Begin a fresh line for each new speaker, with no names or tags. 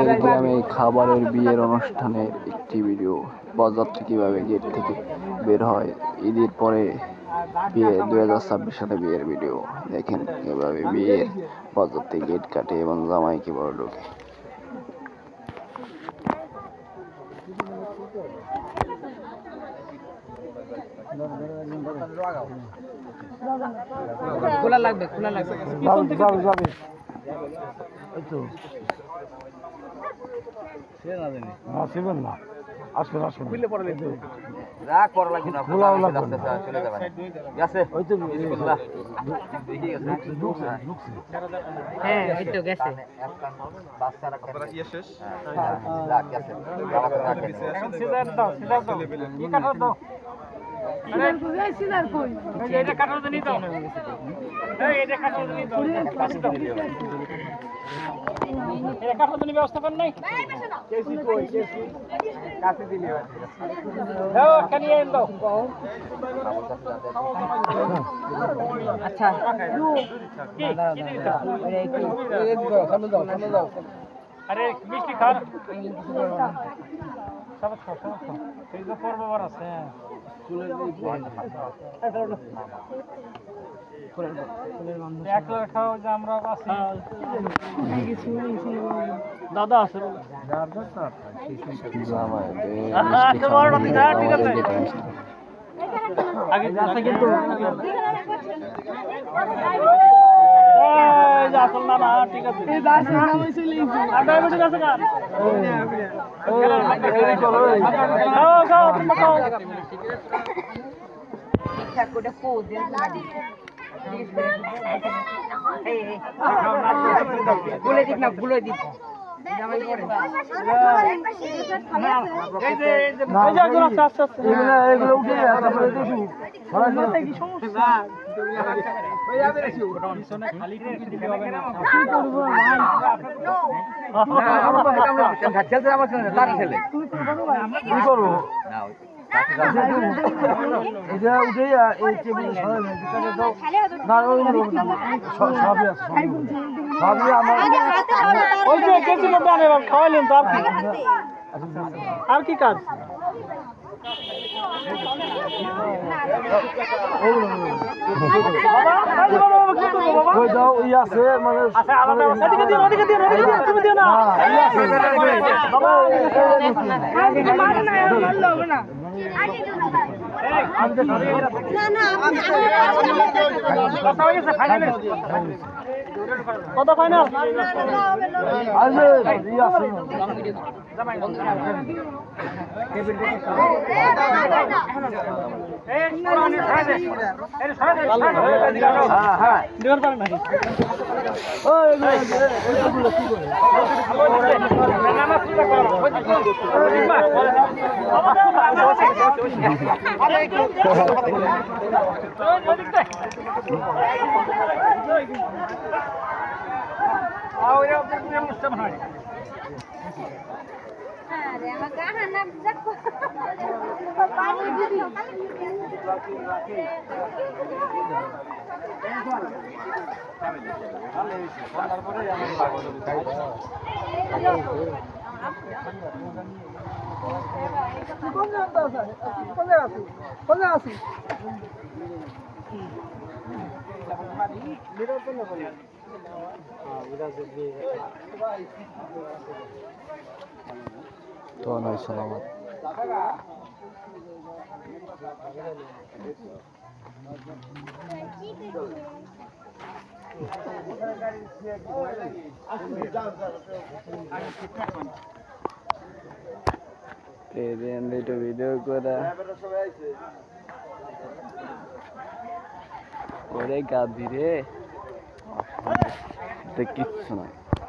আমাদের গ্রামে খাবারের বিয়ের অনুষ্ঠানের একটি ভিডিও। বরযাত্রী কিভাবে গেট থেকে বের হয়। ঈদের পরে বিয়ে 2026 সালে বিয়ের ভিডিও দেখেন কিভাবে বিয়ের বরযাত্রী গেট কাটে এবং জামাই কিভাবে ঢোকে।
খোলা লাগবে খোলা লাগবে
যাবে এই তো
সে না জানি
না ছিলেন না আসুন আসুন
খুললে পড়ে লাগবে রাগ করা লাগবে না
খোলাও লাগবে না
চলে যাবে গেছে
ওই তো
বিসমিল্লাহ দেখি গেছে হ্যাঁ এই তো গেছে বাচ্চারা আপনারা ইয়ে শেষ হ্যাঁ রাগ গেছে সিজার দাও কি কাটার দাও সিজার কই এটা কাটার দিনই দাও এই এটা কাটার দিনই দাও এটা কাটার দিনই ব্যবস্থা কর নাই কেসি কই কেসি কাছে দিলি দাও কানি এন দাও আচ্ছা কি দাও আরে মিষ্টি খান সব খাও এই যে পর্ব বার আছে খাও যে আমরা আছি দাদা আছে আগে কিন্তু আসল না না ঠিক আছে বলে দিক না বলে দিক
এগুলো উঠে তারপরে দেখি কি করবো এটা উঠে এই টেবিল সবই আছে সবই আমার
ওই যে গেছিল খাওয়াইলেন তো আর কি কাজ
ওই দাও ই আছে মানে
কত ফাইনাল
তো নয় সালামত ভিডিও করে গাধি রে কিচ্ছু নয়।